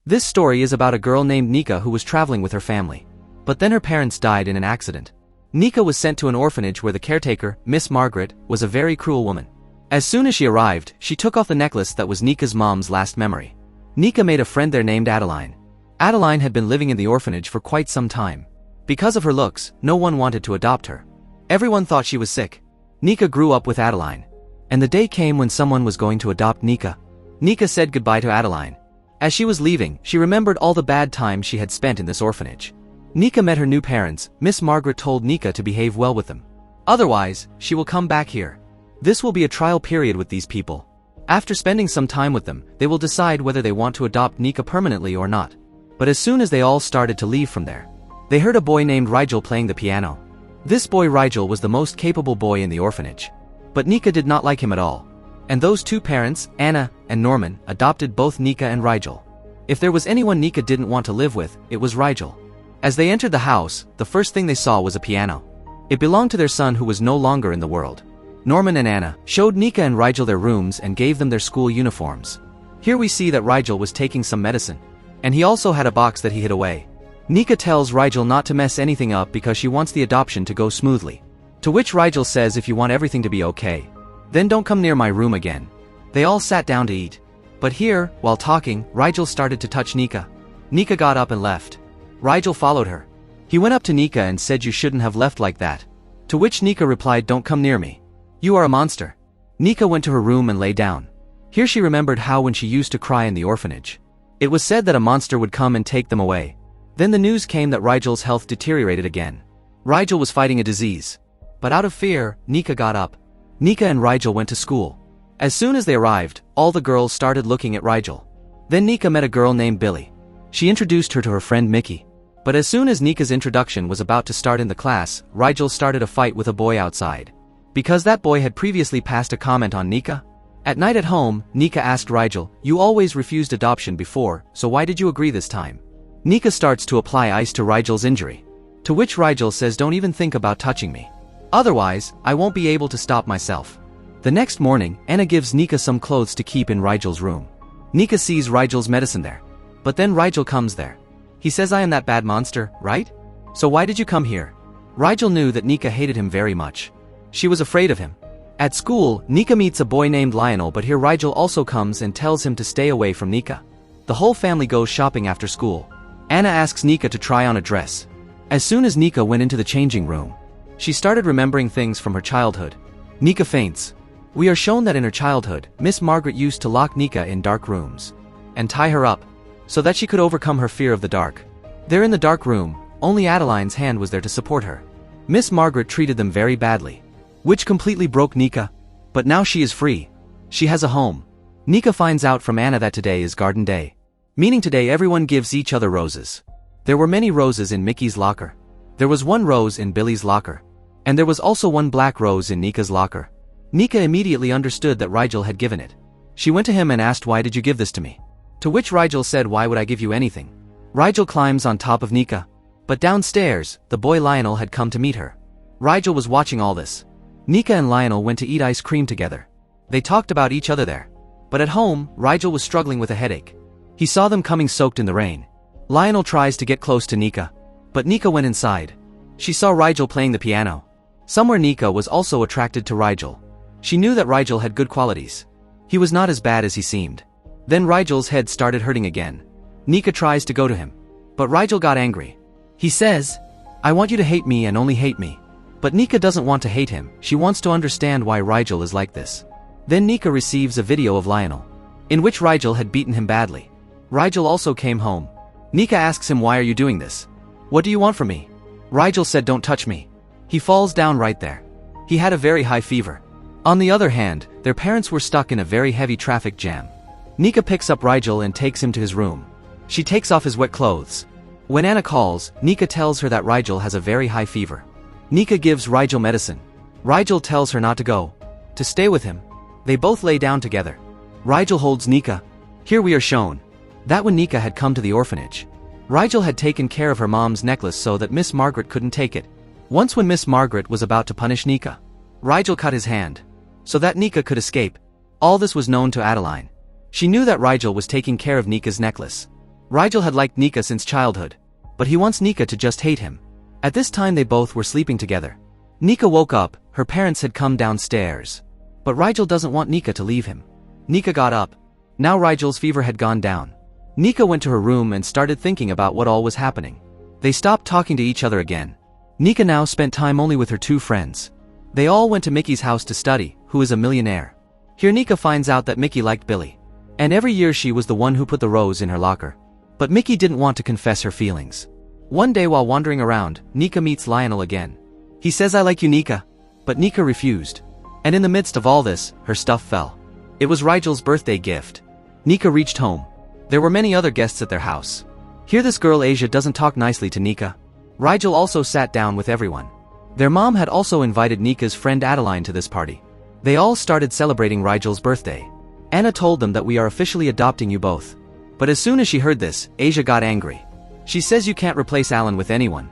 This story is about a girl named Nica who was traveling with her family. But then her parents died in an accident. Nica was sent to an orphanage where the caretaker, Miss Margaret, was a very cruel woman. As soon as she arrived, she took off the necklace that was Nica's mom's last memory. Nica made a friend there named Adeline. Adeline had been living in the orphanage for quite some time. Because of her looks, no one wanted to adopt her. Everyone thought she was sick. Nica grew up with Adeline. And the day came when someone was going to adopt Nica. Nica said goodbye to Adeline. As she was leaving, she remembered all the bad times she had spent in this orphanage. Nica met her new parents. Miss Margaret told Nica to behave well with them. Otherwise, she will come back here. This will be a trial period with these people. After spending some time with them, they will decide whether they want to adopt Nica permanently or not. But as soon as they all started to leave from there, they heard a boy named Rigel playing the piano. This boy Rigel was the most capable boy in the orphanage. But Nica did not like him at all. And those two parents, Anna and Norman, adopted both Nica and Rigel. If there was anyone Nica didn't want to live with, it was Rigel. As they entered the house, the first thing they saw was a piano. It belonged to their son who was no longer in the world. Norman and Anna showed Nica and Rigel their rooms and gave them their school uniforms. Here we see that Rigel was taking some medicine. And he also had a box that he hid away. Nica tells Rigel not to mess anything up because she wants the adoption to go smoothly. To which Rigel says if you want everything to be okay, then don't come near my room again. They all sat down to eat. But here, while talking, Rigel started to touch Nica. Nica got up and left. Rigel followed her. He went up to Nica and said you shouldn't have left like that. To which Nica replied don't come near me. You are a monster. Nica went to her room and lay down. Here she remembered how when she used to cry in the orphanage, it was said that a monster would come and take them away. Then the news came that Rigel's health deteriorated again. Rigel was fighting a disease. But out of fear, Nica got up. Nica and Rigel went to school. As soon as they arrived, all the girls started looking at Rigel. Then Nica met a girl named Billy. She introduced her to her friend Mickey. But as soon as Nica's introduction was about to start in the class, Rigel started a fight with a boy outside. Because that boy had previously passed a comment on Nica. At night at home, Nica asked Rigel, you always refused adoption before, so why did you agree this time? Nica starts to apply ice to Rigel's injury. To which Rigel says don't even think about touching me. Otherwise, I won't be able to stop myself. The next morning, Anna gives Nica some clothes to keep in Rigel's room. Nica sees Rigel's medicine there. But then Rigel comes there. He says I am that bad monster, right? So why did you come here? Rigel knew that Nica hated him very much. She was afraid of him. At school, Nica meets a boy named Lionel but here Rigel also comes and tells him to stay away from Nica. The whole family goes shopping after school. Anna asks Nica to try on a dress. As soon as Nica went into the changing room, she started remembering things from her childhood. Nica faints. We are shown that in her childhood, Miss Margaret used to lock Nica in dark rooms and tie her up so that she could overcome her fear of the dark. There in the dark room, only Adeline's hand was there to support her. Miss Margaret treated them very badly, which completely broke Nica. But now she is free. She has a home. Nica finds out from Anna that today is garden day, meaning today everyone gives each other roses. There were many roses in Mickey's locker. There was one rose in Billy's locker. And there was also one black rose in Nica's locker. Nica immediately understood that Rigel had given it. She went to him and asked why did you give this to me? To which Rigel said why would I give you anything? Rigel climbs on top of Nica. But downstairs, the boy Lionel had come to meet her. Rigel was watching all this. Nica and Lionel went to eat ice cream together. They talked about each other there. But at home, Rigel was struggling with a headache. He saw them coming soaked in the rain. Lionel tries to get close to Nica. But Nica went inside. She saw Rigel playing the piano. Somewhere Nica was also attracted to Rigel. She knew that Rigel had good qualities. He was not as bad as he seemed. Then Rigel's head started hurting again. Nica tries to go to him. But Rigel got angry. He says, I want you to hate me and only hate me. But Nica doesn't want to hate him, she wants to understand why Rigel is like this. Then Nica receives a video of Lionel, in which Rigel had beaten him badly. Rigel also came home. Nica asks him why are you doing this? What do you want from me? Rigel said don't touch me. He falls down right there. He had a very high fever. On the other hand, their parents were stuck in a very heavy traffic jam. Nica picks up Rigel and takes him to his room. She takes off his wet clothes. When Anna calls, Nica tells her that Rigel has a very high fever. Nica gives Rigel medicine. Rigel tells her not to go, to stay with him. They both lay down together. Rigel holds Nica. Here we are shown that when Nica had come to the orphanage, Rigel had taken care of her mom's necklace so that Miss Margaret couldn't take it. Once when Miss Margaret was about to punish Nica, Rigel cut his hand, so that Nica could escape. All this was known to Adeline. She knew that Rigel was taking care of Nica's necklace. Rigel had liked Nica since childhood, but he wants Nica to just hate him. At this time they both were sleeping together. Nica woke up, her parents had come downstairs. But Rigel doesn't want Nica to leave him. Nica got up. Now Rigel's fever had gone down. Nica went to her room and started thinking about what all was happening. They stopped talking to each other again. Nica now spent time only with her two friends. They all went to Mickey's house to study, who is a millionaire. Here Nica finds out that Mickey liked Billy. And every year she was the one who put the rose in her locker. But Mickey didn't want to confess her feelings. One day while wandering around, Nica meets Lionel again. He says, "I like you, Nica." But Nica refused. And in the midst of all this, her stuff fell. It was Rigel's birthday gift. Nica reached home. There were many other guests at their house. Here this girl Asia doesn't talk nicely to Nica. Rigel also sat down with everyone. Their mom had also invited Nica's friend Adeline to this party. They all started celebrating Rigel's birthday. Anna told them that we are officially adopting you both. But as soon as she heard this, Asia got angry. She says you can't replace Alan with anyone.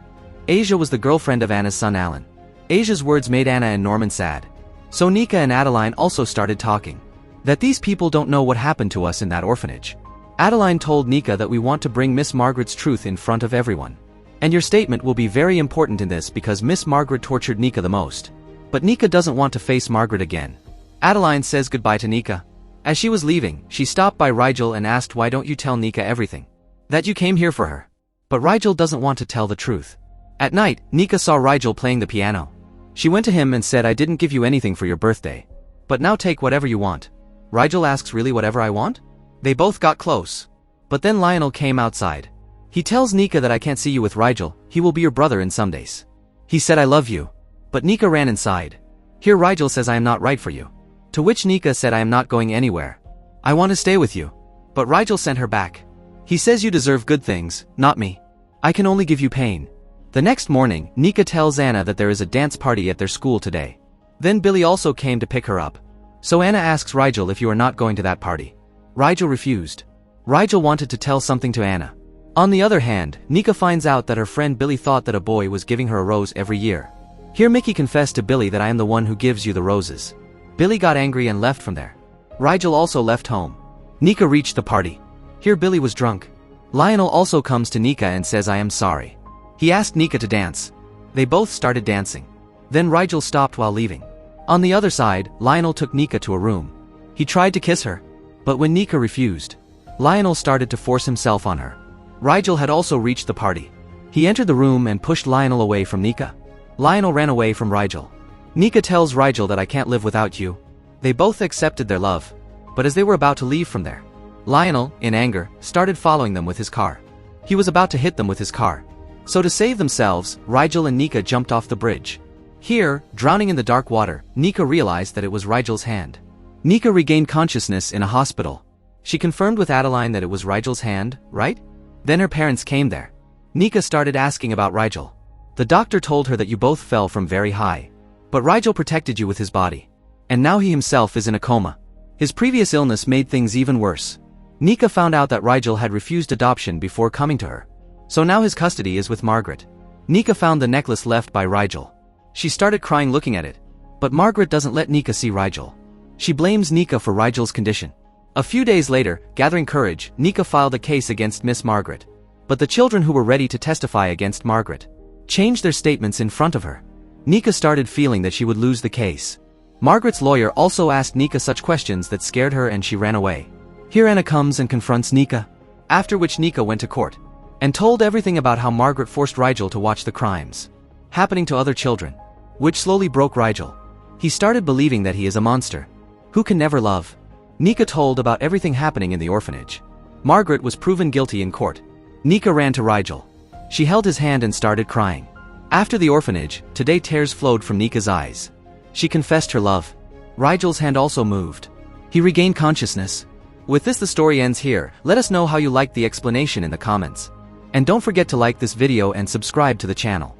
Asia was the girlfriend of Anna's son Alan. Asia's words made Anna and Norman sad. So Nica and Adeline also started talking. That these people don't know what happened to us in that orphanage. Adeline told Nica that we want to bring Miss Margaret's truth in front of everyone. And your statement will be very important in this because Miss Margaret tortured Nica the most. But Nica doesn't want to face Margaret again. Adeline says goodbye to Nica. As she was leaving, she stopped by Rigel and asked, "Why don't you tell Nica everything? That you came here for her." But Rigel doesn't want to tell the truth. At night, Nica saw Rigel playing the piano. She went to him and said, "I didn't give you anything for your birthday. But now take whatever you want." Rigel asks, "Really, whatever I want?" They both got close. But then Lionel came outside. He tells Nica that I can't see you with Rigel, he will be your brother in some days. He said, "I love you." But Nica ran inside. Here Rigel says, "I am not right for you." To which Nica said, "I am not going anywhere. I want to stay with you." But Rigel sent her back. He says, "You deserve good things, not me. I can only give you pain." The next morning, Nica tells Anna that there is a dance party at their school today. Then Billy also came to pick her up. So Anna asks Rigel if you are not going to that party. Rigel refused. Rigel wanted to tell something to Anna. On the other hand, Nica finds out that her friend Billy thought that a boy was giving her a rose every year. Here Mickey confessed to Billy that I am the one who gives you the roses. Billy got angry and left from there. Rigel also left home. Nica reached the party. Here Billy was drunk. Lionel also comes to Nica and says, "I am sorry." He asked Nica to dance. They both started dancing. Then Rigel stopped while leaving. On the other side, Lionel took Nica to a room. He tried to kiss her. But when Nica refused, Lionel started to force himself on her. Rigel had also reached the party. He entered the room and pushed Lionel away from Nica. Lionel ran away from Rigel. Nica tells Rigel that I can't live without you. They both accepted their love. But as they were about to leave from there, Lionel, in anger, started following them with his car. He was about to hit them with his car. So to save themselves, Rigel and Nica jumped off the bridge. Here, drowning in the dark water, Nica realized that it was Rigel's hand. Nica regained consciousness in a hospital. She confirmed with Adeline that it was Rigel's hand, right? Then her parents came there. Nica started asking about Rigel. The doctor told her that you both fell from very high. But Rigel protected you with his body. And now he himself is in a coma. His previous illness made things even worse. Nica found out that Rigel had refused adoption before coming to her. So now his custody is with Margaret. Nica found the necklace left by Rigel. She started crying looking at it. But Margaret doesn't let Nica see Rigel. She blames Nica for Rigel's condition. A few days later, gathering courage, Nica filed a case against Miss Margaret. But the children who were ready to testify against Margaret changed their statements in front of her. Nica started feeling that she would lose the case. Margaret's lawyer also asked Nica such questions that scared her and she ran away. Here Anna comes and confronts Nica. After which Nica went to court and told everything about how Margaret forced Rigel to watch the crimes happening to other children, which slowly broke Rigel. He started believing that he is a monster who can never love. Nica told about everything happening in the orphanage. Margaret was proven guilty in court. Nica ran to Rigel. She held his hand and started crying. After the orphanage, today tears flowed from Nica's eyes. She confessed her love. Rigel's hand also moved. He regained consciousness. With this, the story ends here. Let us know how you liked the explanation in the comments. And don't forget to like this video and subscribe to the channel.